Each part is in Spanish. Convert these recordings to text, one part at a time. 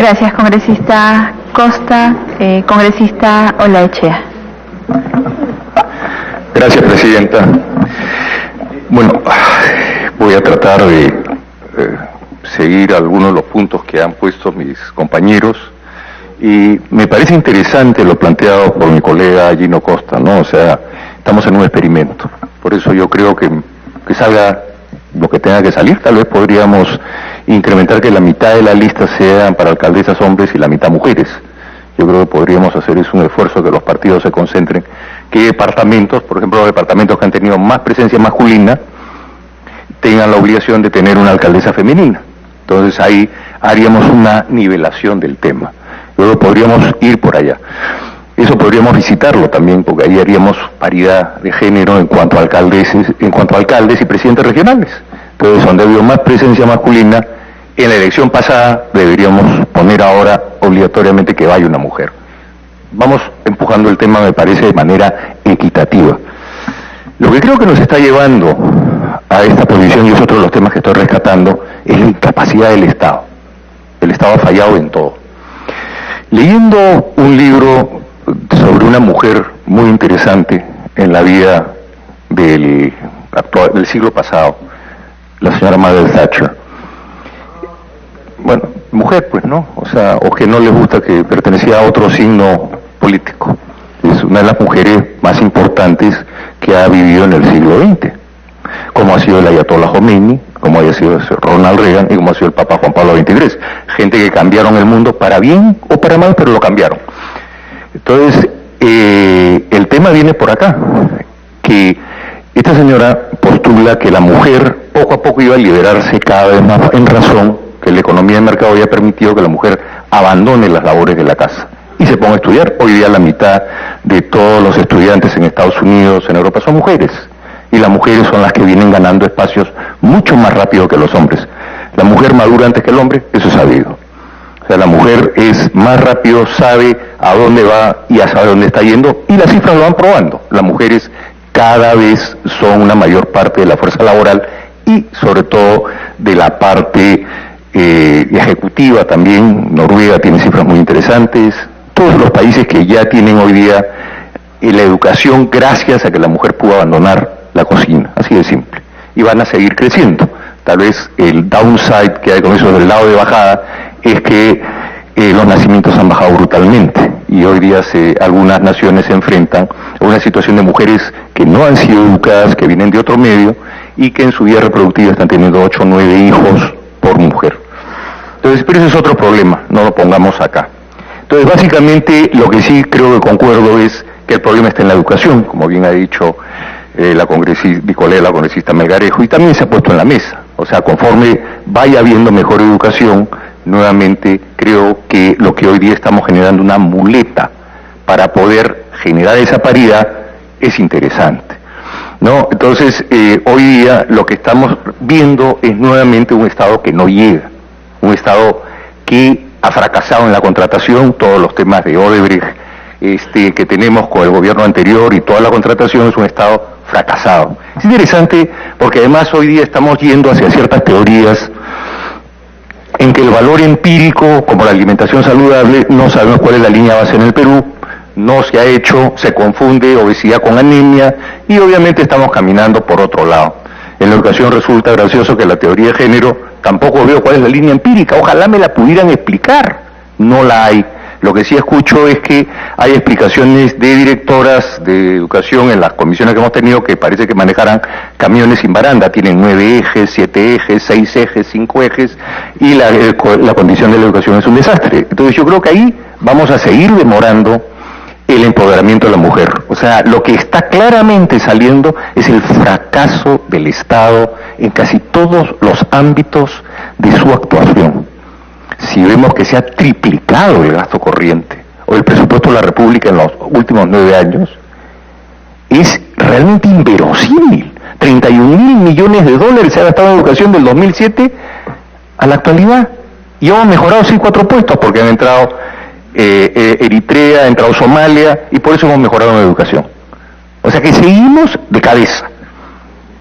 Gracias, congresista Costa. Congresista Olaechea. Gracias, presidenta. Bueno, voy a tratar de seguir algunos de los puntos que han puesto mis compañeros, y me parece interesante lo planteado por mi colega Gino Costa, ¿no? O sea, estamos en un experimento, por eso yo creo que salga lo que tenga que salir. Tal vez podríamos incrementar que la mitad de la lista sean para alcaldesas hombres y la mitad mujeres. Yo creo que podríamos hacer eso, un esfuerzo, que los partidos se concentren, que departamentos, por ejemplo los departamentos que han tenido más presencia masculina, tengan la obligación de tener una alcaldesa femenina. Entonces ahí haríamos una nivelación del tema. Luego podríamos ir por allá. Eso podríamos visitarlo también, porque ahí haríamos paridad de género en cuanto a alcaldes y presidentes regionales. Entonces, donde ha habido más presencia masculina, en la elección pasada deberíamos poner ahora obligatoriamente que vaya una mujer. Vamos empujando el tema, me parece, de manera equitativa. Lo que creo que nos está llevando a esta posición, y es otro de los temas que estoy rescatando, es la incapacidad del Estado. El Estado ha fallado en todo. Leyendo un libro sobre una mujer muy interesante en la vida del siglo pasado, la señora Margaret Thatcher. Bueno, mujer pues, ¿no? O sea, o que no le gusta, que pertenecía a otro signo político. Es una de las mujeres más importantes que ha vivido en el siglo XX, como ha sido el Ayatollah Khomeini, como ha sido Ronald Reagan y como ha sido el Papa Juan Pablo XXIII. Gente que cambiaron el mundo para bien o para mal, pero lo cambiaron. Entonces, el tema viene por acá, que esta señora postula que la mujer poco a poco iba a liberarse cada vez más, en razón que la economía de mercado había permitido que la mujer abandone las labores de la casa y se ponga a estudiar. Hoy día la mitad de todos los estudiantes en Estados Unidos, en Europa, son mujeres, y las mujeres son las que vienen ganando espacios mucho más rápido que los hombres. La mujer madura antes que el hombre, eso es sabido. O sea, la mujer es más rápido, sabe a dónde va y ya sabe dónde está yendo, y las cifras lo van probando. Las mujeres cada vez son una mayor parte de la fuerza laboral y sobre todo de la parte ejecutiva también. Noruega tiene cifras muy interesantes. Todos los países que ya tienen hoy día la educación gracias a que la mujer pudo abandonar la cocina, así de simple. Y van a seguir creciendo. Tal vez el downside que hay con eso del lado de bajada es que los nacimientos han bajado brutalmente, y hoy día algunas naciones se enfrentan a una situación de mujeres que no han sido educadas, que vienen de otro medio y que en su vida reproductiva están teniendo 8 o 9 hijos por mujer. Entonces, pero ese es otro problema, no lo pongamos acá. Entonces, básicamente, lo que sí creo que concuerdo es que el problema está en la educación, como bien ha dicho mi colega, la congresista Melgarejo, y también se ha puesto en la mesa. O sea, conforme vaya habiendo mejor educación, nuevamente creo que lo que hoy día estamos generando, una muleta para poder generar esa paridad, es interesante, ¿no? Entonces, hoy día lo que estamos viendo es nuevamente un Estado que no llega, un Estado que ha fracasado en la contratación. Todos los temas de Odebrecht que tenemos con el gobierno anterior y toda la contratación, es un Estado fracasado. Es interesante porque además hoy día estamos yendo hacia ciertas teorías en que el valor empírico, como la alimentación saludable, no sabemos cuál es la línea base en el Perú, no se ha hecho, se confunde obesidad con anemia, y obviamente estamos caminando por otro lado. En la educación resulta gracioso que la teoría de género, tampoco veo cuál es la línea empírica, ojalá me la pudieran explicar, no la hay. Lo que sí escucho es que hay explicaciones de directoras de educación en las comisiones que hemos tenido, que parece que manejarán camiones sin baranda, tienen 9 ejes, 7 ejes, 6 ejes, 5 ejes, y la condición de la educación es un desastre. Entonces yo creo que ahí vamos a seguir demorando el empoderamiento de la mujer. O sea, lo que está claramente saliendo es el fracaso del Estado en casi todos los ámbitos de su actuación. Si vemos que se ha triplicado el gasto corriente o el presupuesto de la República en los últimos 9 años, es realmente inverosímil. 31.000 millones de dólares se ha gastado en educación del 2007 a la actualidad, y hemos mejorado 4 puestos, porque han entrado Eritrea, ha entrado Somalia, y por eso hemos mejorado en educación. O sea que seguimos de cabeza.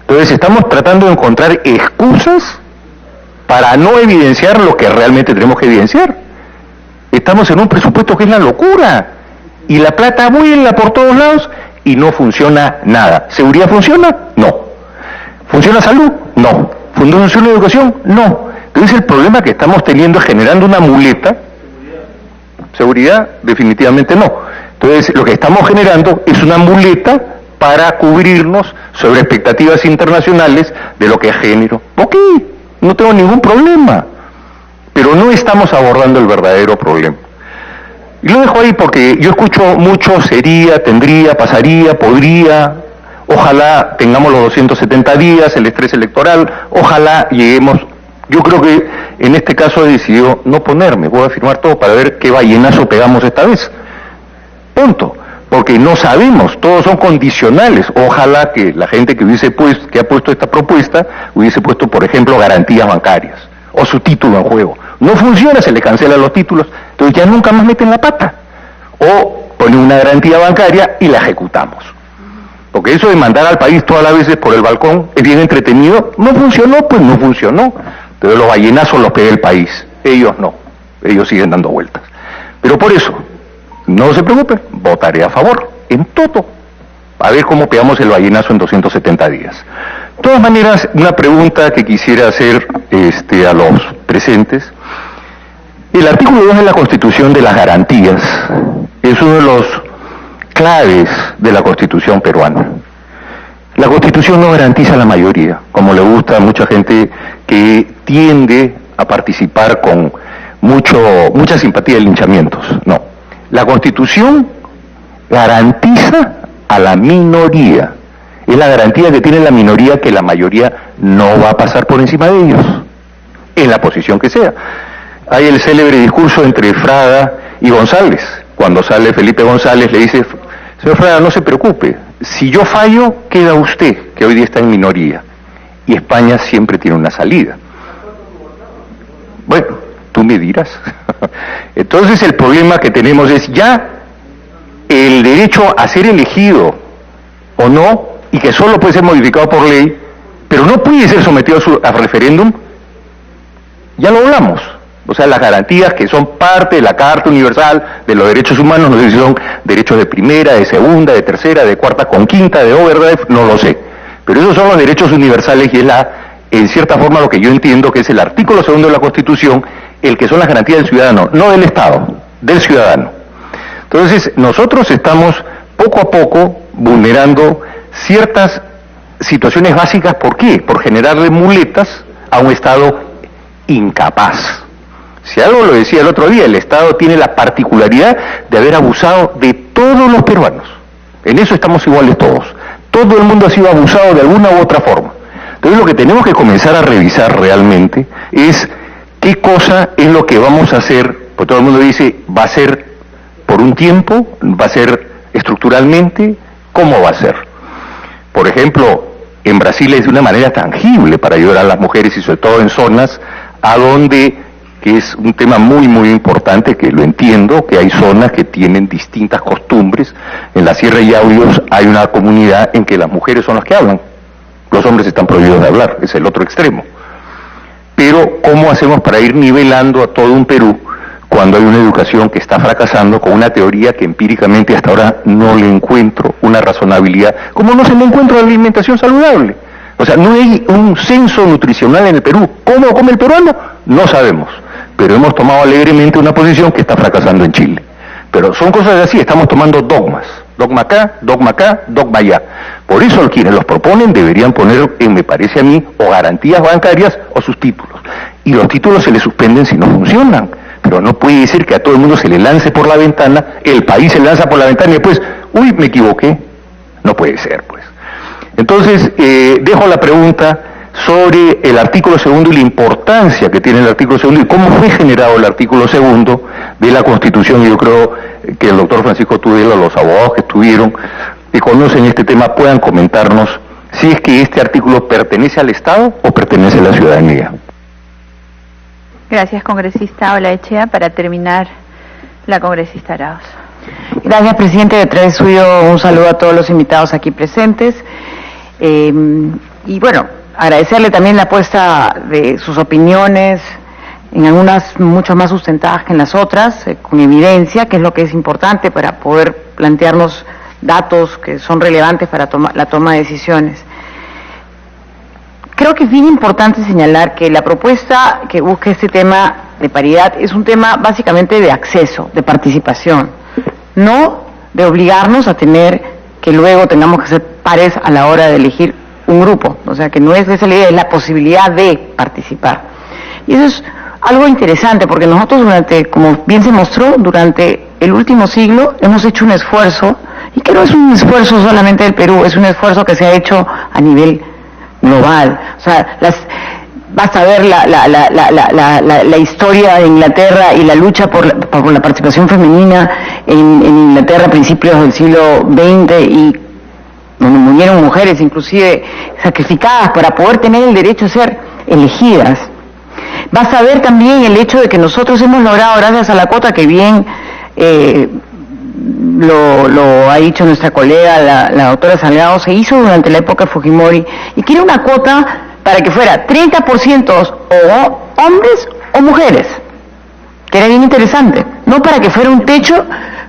Entonces estamos tratando de encontrar excusas para no evidenciar lo que realmente tenemos que evidenciar. Estamos en un presupuesto que es la locura. Y la plata vuela por todos lados y no funciona nada. ¿Seguridad funciona? No. ¿Funciona salud? No. ¿Funciona educación? No. Entonces el problema que estamos teniendo es generando una muleta. ¿Seguridad? Definitivamente no. Entonces lo que estamos generando es una muleta para cubrirnos sobre expectativas internacionales de lo que es género. Ok, no tengo ningún problema. Pero no estamos abordando el verdadero problema. Y lo dejo ahí porque yo escucho mucho sería, tendría, pasaría, podría, ojalá tengamos los 270 días, el estrés electoral, ojalá lleguemos. Yo creo que en este caso he decidido no ponerme, voy a firmar todo para ver qué ballenazo pegamos esta vez. Punto. Porque no sabemos, todos son condicionales. Ojalá que la gente que ha puesto esta propuesta hubiese puesto, por ejemplo, garantías bancarias o su título en juego. No funciona, se le cancelan los títulos, entonces ya nunca más meten la pata. O ponen una garantía bancaria y la ejecutamos. Porque eso de mandar al país todas las veces por el balcón es bien entretenido. No funcionó, pues no funcionó. Pero los ballenazos los pega el país. Ellos no. Ellos siguen dando vueltas. Pero por eso, no se preocupen, votaré a favor, en todo. A ver cómo pegamos el ballenazo en 270 días. De todas maneras, una pregunta que quisiera hacer a los presentes. El artículo 2 de la Constitución de las garantías es uno de los claves de la Constitución peruana. La Constitución no garantiza la mayoría, como le gusta a mucha gente que tiende a participar con mucha simpatía de linchamientos. No. La Constitución garantiza a la minoría. Es la garantía que tiene la minoría que la mayoría no va a pasar por encima de ellos, en la posición que sea. Hay el célebre discurso entre Fraga y González. Cuando sale Felipe González le dice, señor Fraga, no se preocupe, si yo fallo, queda usted, que hoy día está en minoría. Y España siempre tiene una salida. Bueno, tú me dirás. Entonces el problema que tenemos es ya el derecho a ser elegido o no, y que solo puede ser modificado por ley, pero no puede ser sometido a referéndum, ya lo hablamos. O sea, las garantías que son parte de la Carta Universal de los Derechos Humanos, no sé si son derechos de primera, de segunda, de tercera, de cuarta con quinta, de overdrive, no lo sé. Pero esos son los derechos universales y es en cierta forma lo que yo entiendo que es el artículo 2 de la Constitución, el que son las garantías del ciudadano, no del Estado, del ciudadano. Entonces, nosotros estamos poco a poco vulnerando ciertas situaciones básicas. ¿Por qué? Por generarle muletas a un Estado incapaz. Si algo lo decía el otro día, el Estado tiene la particularidad de haber abusado de todos los peruanos. En eso estamos iguales todos. Todo el mundo ha sido abusado de alguna u otra forma. Entonces lo que tenemos que comenzar a revisar realmente es qué cosa es lo que vamos a hacer, porque todo el mundo dice, va a ser por un tiempo, va a ser estructuralmente, ¿cómo va a ser? Por ejemplo, en Brasil es de una manera tangible para ayudar a las mujeres y sobre todo en zonas a donde, que es un tema muy muy importante, que lo entiendo, que hay zonas que tienen distintas costumbres. En la Sierra de Yauyos hay una comunidad en que las mujeres son las que hablan, los hombres están prohibidos de hablar, es el otro extremo. Pero ¿cómo hacemos para ir nivelando a todo un Perú cuando hay una educación que está fracasando con una teoría que empíricamente hasta ahora no le encuentro una razonabilidad, como no se le encuentra la alimentación saludable? O sea, no hay un censo nutricional en el Perú. ¿Cómo come el peruano? No sabemos. Pero hemos tomado alegremente una posición que está fracasando en Chile. Pero son cosas así, estamos tomando dogmas. Dogma acá, dogma allá. Por eso quienes los proponen deberían poner, me parece a mí, o garantías bancarias o sus títulos. Y los títulos se les suspenden si no funcionan. Pero no puede ser que a todo el mundo se le lance por la ventana, el país se lanza por la ventana y después, uy, me equivoqué. No puede ser, pues. Entonces, dejo la pregunta sobre el artículo 2 y la importancia que tiene el artículo 2 y cómo fue generado el artículo 2 de la Constitución. Yo creo que el doctor Francisco Tudela, los abogados que estuvieron, que conocen este tema, puedan comentarnos si es que este artículo pertenece al Estado o pertenece a la ciudadanía. Gracias, congresista Olaechea. Para terminar, la congresista Arauz. Gracias, presidente. De través suyo, un saludo a todos los invitados aquí presentes. Y bueno, agradecerle también la apuesta de sus opiniones en algunas mucho más sustentadas que en las otras, con evidencia, que es lo que es importante para poder plantearnos datos que son relevantes para la toma de decisiones. Creo que es bien importante señalar que la propuesta que busca este tema de paridad es un tema básicamente de acceso, de participación, no de obligarnos a tener que luego tengamos que ser pares a la hora de elegir un grupo, o sea que no es esa la idea, es la posibilidad de participar. Y eso es algo interesante porque nosotros como bien se mostró, durante el último siglo hemos hecho un esfuerzo, y que no es un esfuerzo solamente del Perú, es un esfuerzo que se ha hecho a nivel global. O sea, basta ver la historia de Inglaterra y la lucha por la participación femenina en Inglaterra a principios del siglo XX, y donde murieron mujeres inclusive sacrificadas para poder tener el derecho a ser elegidas. Basta ver también el hecho de que nosotros hemos logrado, gracias a la cuota que bien lo ha dicho nuestra colega, la doctora Salgado, se hizo durante la época de Fujimori, y que era una cuota para que fuera 30% o hombres o mujeres, que era bien interesante, no para que fuera un techo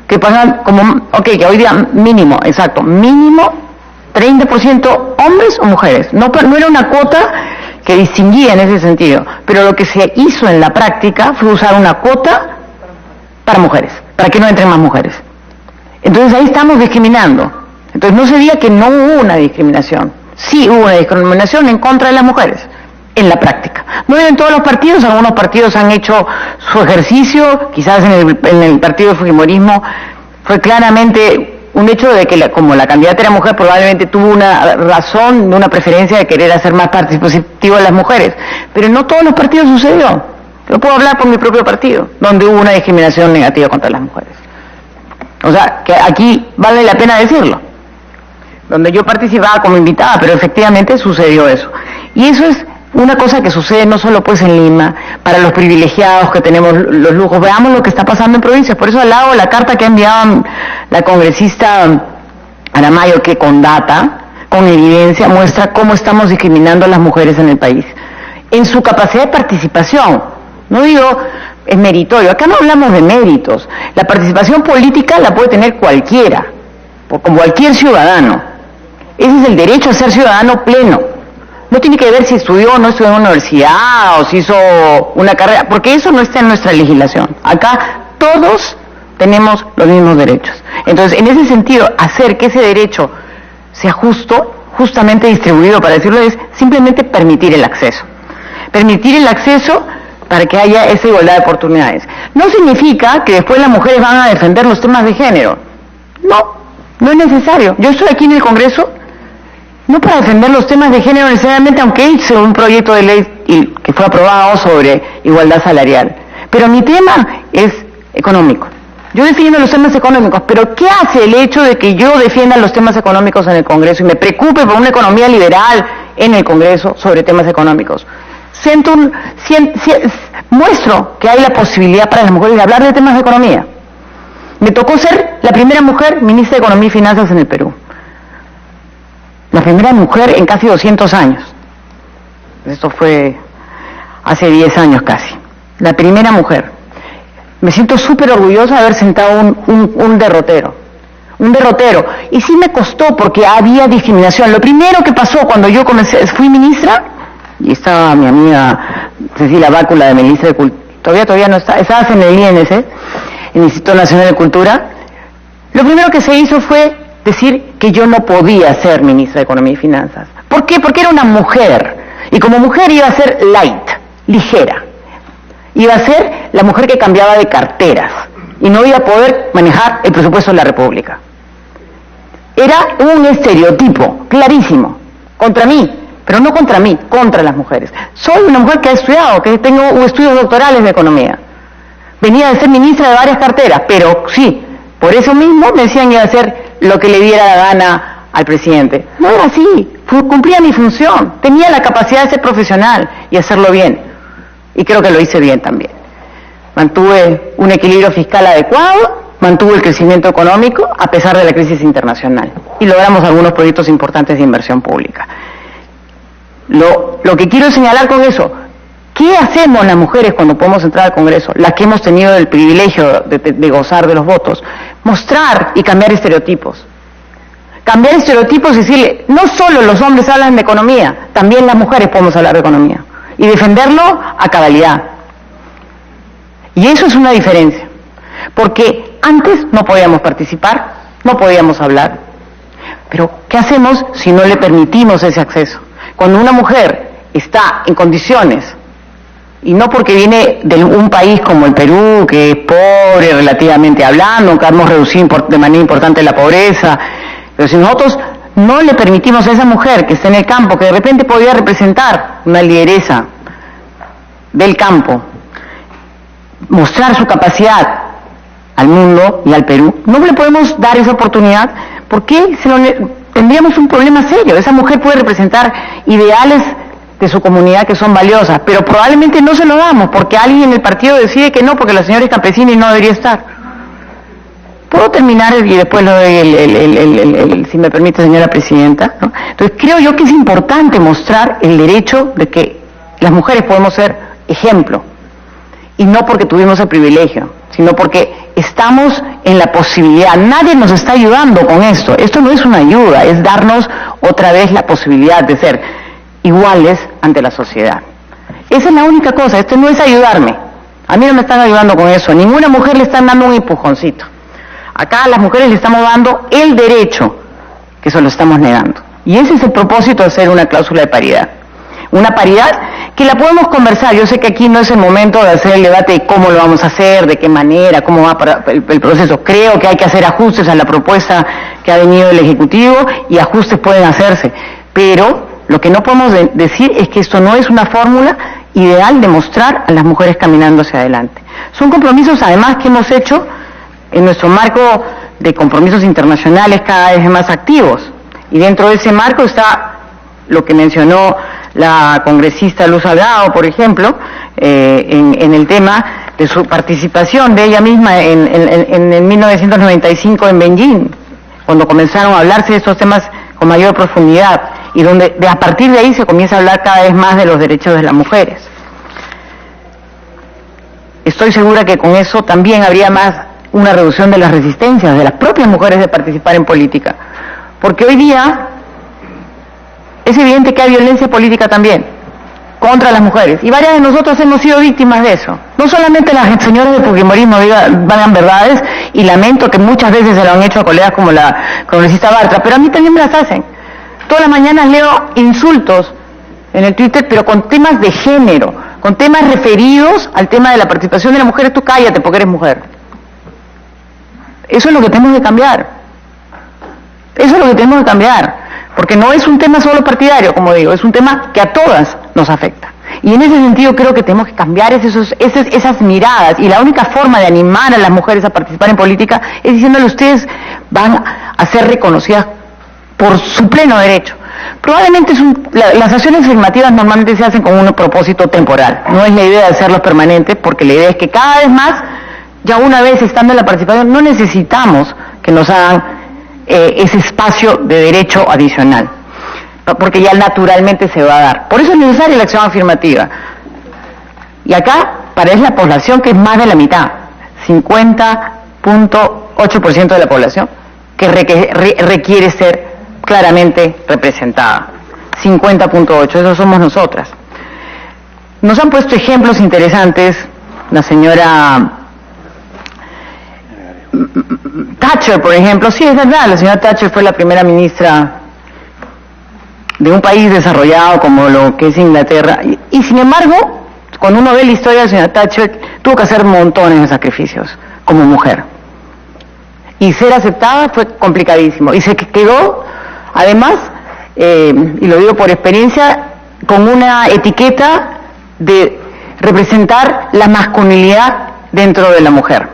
que pasan como, que hoy día mínimo 30% hombres o mujeres, no era una cuota que distinguía en ese sentido, pero lo que se hizo en la práctica fue usar una cuota para mujeres, para que no entren más mujeres. Entonces ahí estamos discriminando. Entonces no se diga que no hubo una discriminación. Sí hubo una discriminación en contra de las mujeres, en la práctica. No en todos los partidos, algunos partidos han hecho su ejercicio, quizás en el partido de Fujimorismo fue claramente un hecho de que como la candidata era mujer, probablemente tuvo una razón, una preferencia de querer hacer más participativo a las mujeres. Pero no todos los partidos sucedió. Yo puedo hablar por mi propio partido, donde hubo una discriminación negativa contra las mujeres. O sea, que aquí vale la pena decirlo. Donde yo participaba como invitada, pero efectivamente sucedió eso. Y eso es una cosa que sucede no solo pues en Lima, para los privilegiados que tenemos los lujos. Veamos lo que está pasando en provincias. Por eso al lado la carta que ha enviado la congresista Aramayo, que con data, con evidencia, muestra cómo estamos discriminando a las mujeres en el país. En su capacidad de participación. No digo es meritorio, acá no hablamos de méritos. La participación política la puede tener cualquiera, como cualquier ciudadano. Ese es el derecho a ser ciudadano pleno. No tiene que ver si estudió o no estudió en una universidad o si hizo una carrera, porque eso no está en nuestra legislación. Acá todos tenemos los mismos derechos. Entonces, en ese sentido, hacer que ese derecho sea justamente distribuido, para decirlo, es simplemente permitir el acceso. Permitir el acceso para que haya esa igualdad de oportunidades. No significa que después las mujeres van a defender los temas de género. No es necesario. Yo estoy aquí en el Congreso no para defender los temas de género necesariamente, aunque hice un proyecto de ley que fue aprobado sobre igualdad salarial. Pero mi tema es económico. Yo defiendo los temas económicos, pero ¿qué hace el hecho de que yo defienda los temas económicos en el Congreso y me preocupe por una economía liberal en el Congreso sobre temas económicos? Muestro que hay la posibilidad para las mujeres de hablar de temas de economía. Me tocó ser la primera mujer ministra de Economía y Finanzas en el Perú. La primera mujer en casi 200 años. Esto fue hace 10 años casi. La primera mujer. Me siento súper orgullosa de haber sentado un derrotero. Un derrotero. Y sí me costó porque había discriminación. Lo primero que pasó cuando yo fui ministra, y estaba mi amiga Cecilia Bácula de ministra de Cultura, todavía no está, estabas en el INC, el Instituto Nacional de Cultura. Lo primero que se hizo fue decir que yo no podía ser ministra de Economía y Finanzas. ¿Por qué? Porque era una mujer, y como mujer iba a ser light, ligera. Iba a ser la mujer que cambiaba de carteras, y no iba a poder manejar el presupuesto de la República. Era un estereotipo clarísimo, contra mí, pero no contra mí, contra las mujeres. Soy una mujer que ha estudiado, que tengo estudios doctorales de economía. Venía de ser ministra de varias carteras, pero sí, por eso mismo me decían que iba a hacer lo que le diera la gana al presidente. No era así, cumplía mi función, tenía la capacidad de ser profesional y hacerlo bien. Y creo que lo hice bien también. Mantuve un equilibrio fiscal adecuado, mantuve el crecimiento económico a pesar de la crisis internacional. Y logramos algunos proyectos importantes de inversión pública. Lo que quiero señalar con eso, ¿Qué hacemos las mujeres cuando podemos entrar al Congreso? Las que hemos tenido el privilegio de gozar de los votos. Mostrar y cambiar estereotipos. Cambiar estereotipos y decirle, no solo los hombres hablan de economía, también las mujeres podemos hablar de economía. Y defenderlo a cabalidad. Y eso es una diferencia. Porque antes no podíamos participar, no podíamos hablar. Pero, ¿qué hacemos si no le permitimos ese acceso? Cuando una mujer está en condiciones, y no porque viene de un país como el Perú, que es pobre relativamente hablando, que hemos reducido de manera importante la pobreza, pero si nosotros no le permitimos a esa mujer que está en el campo, que de repente podría representar una lideresa del campo, mostrar su capacidad al mundo y al Perú, no le podemos dar esa oportunidad, porque tendríamos un problema serio. Esa mujer puede representar ideales de su comunidad que son valiosas, pero probablemente no se lo damos porque alguien en el partido decide que no, porque la señora es campesina y no debería estar. ¿Puedo terminar y después lo doy si me permite, señora presidenta, ¿no? Entonces creo yo que es importante mostrar el derecho de que las mujeres podemos ser ejemplo, y no porque tuvimos el privilegio, sino porque estamos en la posibilidad. Nadie nos está ayudando con esto. Esto no es una ayuda, es darnos otra vez la posibilidad de ser iguales ante la sociedad. Esa es la única cosa. Esto no es ayudarme. A mí no me están ayudando con eso. A ninguna mujer le están dando un empujoncito. Acá a las mujeres le estamos dando el derecho, que se lo estamos negando. Y ese es el propósito de hacer una cláusula de paridad. Una paridad que la podemos conversar. Yo sé que aquí no es el momento de hacer el debate de cómo lo vamos a hacer, de qué manera, cómo va el proceso. Creo que hay que hacer ajustes a la propuesta que ha venido el Ejecutivo, y ajustes pueden hacerse. Pero lo que no podemos decir es que esto no es una fórmula ideal de mostrar a las mujeres caminando hacia adelante. Son compromisos además que hemos hecho en nuestro marco de compromisos internacionales cada vez más activos. Y dentro de ese marco está lo que mencionó la congresista Luz Salgado, por ejemplo, en el tema de su participación de ella misma en 1995 en Beijing, cuando comenzaron a hablarse de estos temas con mayor profundidad, y donde a partir de ahí se comienza a hablar cada vez más de los derechos de las mujeres. Estoy segura que con eso también habría más una reducción de las resistencias de las propias mujeres de participar en política, porque hoy día es evidente que hay violencia política también contra las mujeres, y varias de nosotros hemos sido víctimas de eso. No solamente las señoras del fujimorismo digan verdades, y lamento que muchas veces se lo han hecho a colegas como la congresista Bartra, pero a mí también me las hacen. Todas las mañanas leo insultos en el Twitter, pero con temas de género, con temas referidos al tema de la participación de las mujeres. Tú cállate porque eres mujer. Eso es lo que tenemos que cambiar. Eso es lo que tenemos que cambiar. Porque no es un tema solo partidario, como digo, es un tema que a todas nos afecta. Y en ese sentido creo que tenemos que cambiar esas miradas, y la única forma de animar a las mujeres a participar en política es diciéndole: ustedes van a ser reconocidas por su pleno derecho. Probablemente las acciones afirmativas normalmente se hacen con un propósito temporal, no es la idea de hacerlos permanentes, porque la idea es que cada vez más, ya una vez estando en la participación, no necesitamos que nos hagan ese espacio de derecho adicional, porque ya naturalmente se va a dar. Por eso es necesaria la acción afirmativa. Y acá, es la población que es más de la mitad, 50.8% de la población, que requiere ser claramente representada. 50.8, eso somos nosotras. Nos han puesto ejemplos interesantes. La señora Thatcher, por ejemplo. Sí, es verdad, la señora Thatcher fue la primera ministra de un país desarrollado como lo que es Inglaterra, y sin embargo, cuando uno ve la historia de la señora Thatcher, tuvo que hacer montones de sacrificios como mujer, y ser aceptada fue complicadísimo, y se quedó además, y lo digo por experiencia, con una etiqueta de representar la masculinidad dentro de la mujer.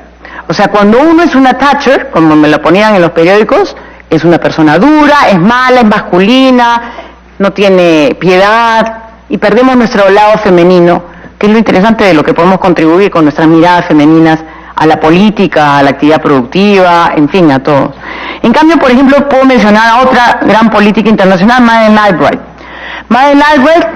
O sea, cuando uno es una Thatcher, como me la ponían en los periódicos, es una persona dura, es mala, es masculina, no tiene piedad, y perdemos nuestro lado femenino, que es lo interesante de lo que podemos contribuir con nuestras miradas femeninas a la política, a la actividad productiva, en fin, a todos. En cambio, por ejemplo, puedo mencionar a otra gran política internacional, Madeleine Albright. Madeleine Albright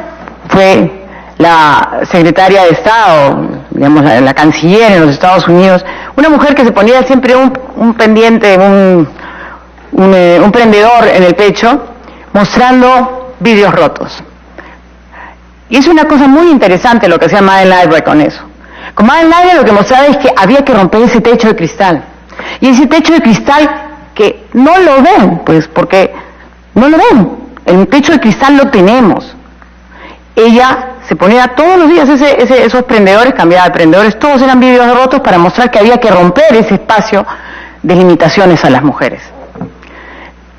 fue la secretaria de Estado, digamos, la canciller en los Estados Unidos, una mujer que se ponía siempre un pendiente, un prendedor en el pecho, mostrando vidrios rotos. Y es una cosa muy interesante lo que hacía Madeleine Albright con eso. Con Madeleine Albright lo que mostraba es que había que romper ese techo de cristal. Y ese techo de cristal que no lo ven, pues, porque no lo ven. El techo de cristal lo tenemos. Ella se ponía todos los días esos prendedores, cambiaba de prendedores, todos eran vidrios rotos para mostrar que había que romper ese espacio de limitaciones a las mujeres.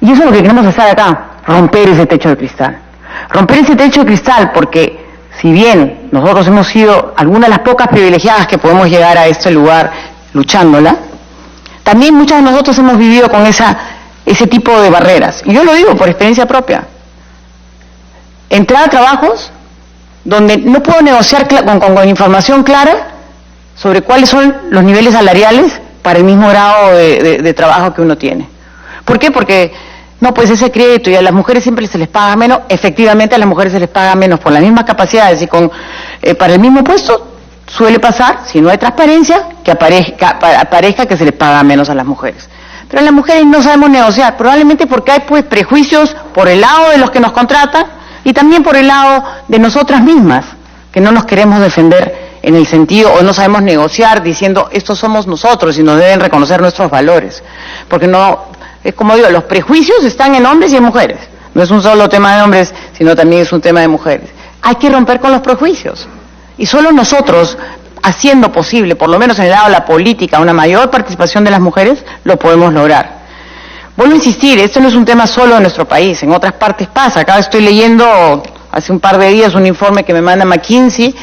Y eso es lo que queremos hacer acá, romper ese techo de cristal. Romper ese techo de cristal porque, si bien nosotros hemos sido algunas de las pocas privilegiadas que podemos llegar a este lugar luchándola, también muchas de nosotros hemos vivido con ese tipo de barreras. Y yo lo digo por experiencia propia. Entrar a trabajos donde no puedo negociar con información clara sobre cuáles son los niveles salariales para el mismo grado de trabajo que uno tiene. ¿Por qué? Porque no, pues ese crédito y a las mujeres siempre se les paga menos. Efectivamente a las mujeres se les paga menos por las mismas capacidades y para el mismo puesto suele pasar, si no hay transparencia, que aparezca que se les paga menos a las mujeres. Pero las mujeres no sabemos negociar, probablemente porque hay pues prejuicios por el lado de los que nos contratan y también por el lado de nosotras mismas, que no nos queremos defender en el sentido, o no sabemos negociar diciendo, estos somos nosotros y nos deben reconocer nuestros valores. Porque no, es como digo, los prejuicios están en hombres y en mujeres. No es un solo tema de hombres, sino también es un tema de mujeres. Hay que romper con los prejuicios. Y solo nosotros, haciendo posible, por lo menos en el lado de la política, una mayor participación de las mujeres, lo podemos lograr. Vuelvo a insistir, esto no es un tema solo de nuestro país, en otras partes pasa. Acá estoy leyendo hace un par de días un informe que me manda McKinsey,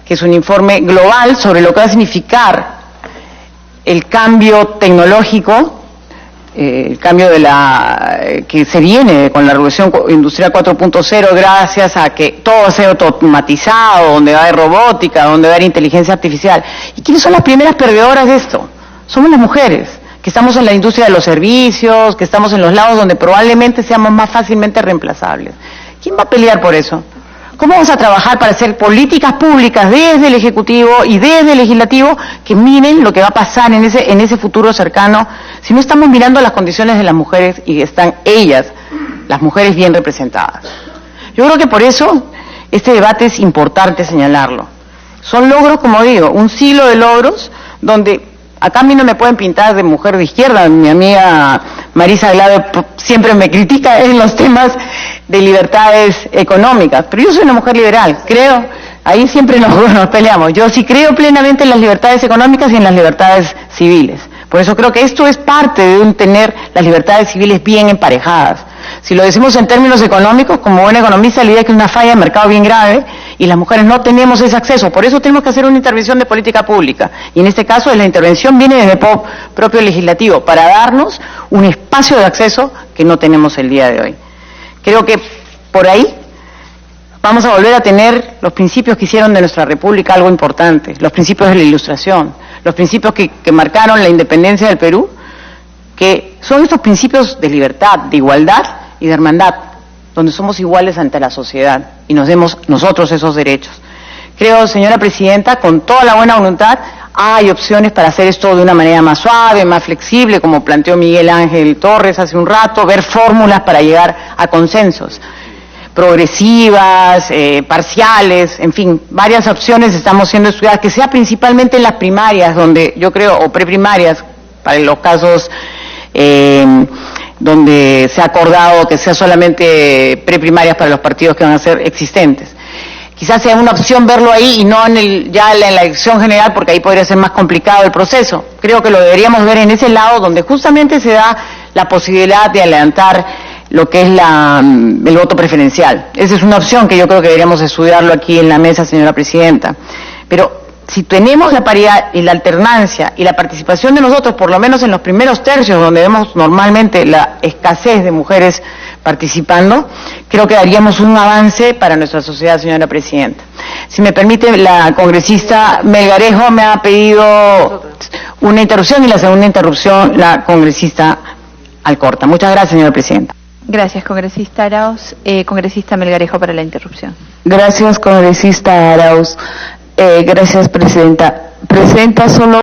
que es un informe global sobre lo que va a significar el cambio tecnológico, el cambio que se viene con la revolución industrial 4.0 gracias a que todo va a ser automatizado, donde va a haber robótica, donde va a haber inteligencia artificial. ¿Y quiénes son las primeras perdedoras de esto? Somos las mujeres, que estamos en la industria de los servicios, que estamos en los lados donde probablemente seamos más fácilmente reemplazables. ¿Quién va a pelear por eso? ¿Cómo vamos a trabajar para hacer políticas públicas desde el Ejecutivo y desde el Legislativo que miren lo que va a pasar en ese futuro cercano si no estamos mirando las condiciones de las mujeres y están ellas, las mujeres, bien representadas? Yo creo que por eso este debate es importante señalarlo. Son logros, como digo, un siglo de logros donde acá a mí no me pueden pintar de mujer de izquierda. Mi amiga Marisa Glave siempre me critica en los temas de libertades económicas, pero yo soy una mujer liberal, creo, ahí siempre nos peleamos. Yo sí creo plenamente en las libertades económicas y en las libertades civiles. Por eso creo que esto es parte de tener las libertades civiles bien emparejadas. Si lo decimos en términos económicos, como buena economista, la idea es que es una falla de mercado bien grave y las mujeres no tenemos ese acceso. Por eso tenemos que hacer una intervención de política pública. Y en este caso, la intervención viene desde el propio legislativo para darnos un espacio de acceso que no tenemos el día de hoy. Creo que por ahí vamos a volver a tener los principios que hicieron de nuestra República algo importante, los principios de la Ilustración, los principios que marcaron la independencia del Perú, que son estos principios de libertad, de igualdad y de hermandad, donde somos iguales ante la sociedad y nos demos nosotros esos derechos. Creo, señora Presidenta, con toda la buena voluntad, hay opciones para hacer esto de una manera más suave, más flexible, como planteó Miguel Ángel Torres hace un rato, ver fórmulas para llegar a consensos, progresivas, parciales, en fin, varias opciones estamos siendo estudiadas, que sea principalmente en las primarias, donde yo creo, o preprimarias, para los casos donde se ha acordado que sea solamente preprimarias para los partidos que van a ser existentes. Quizás sea una opción verlo ahí y no ya en la elección general, porque ahí podría ser más complicado el proceso. Creo que lo deberíamos ver en ese lado donde justamente se da la posibilidad de adelantar lo que es el voto preferencial. Esa es una opción que yo creo que deberíamos estudiarlo aquí en la mesa, señora Presidenta. Pero si tenemos la paridad y la alternancia y la participación de nosotros, por lo menos en los primeros tercios, donde vemos normalmente la escasez de mujeres participando, creo que daríamos un avance para nuestra sociedad, señora Presidenta. Si me permite, la congresista Melgarejo me ha pedido una interrupción y la segunda interrupción la congresista Alcorta. Muchas gracias, señora Presidenta. Gracias, congresista Arauz. Congresista Melgarejo para la interrupción. Gracias, congresista Arauz. Gracias, presidenta. Presidenta, solo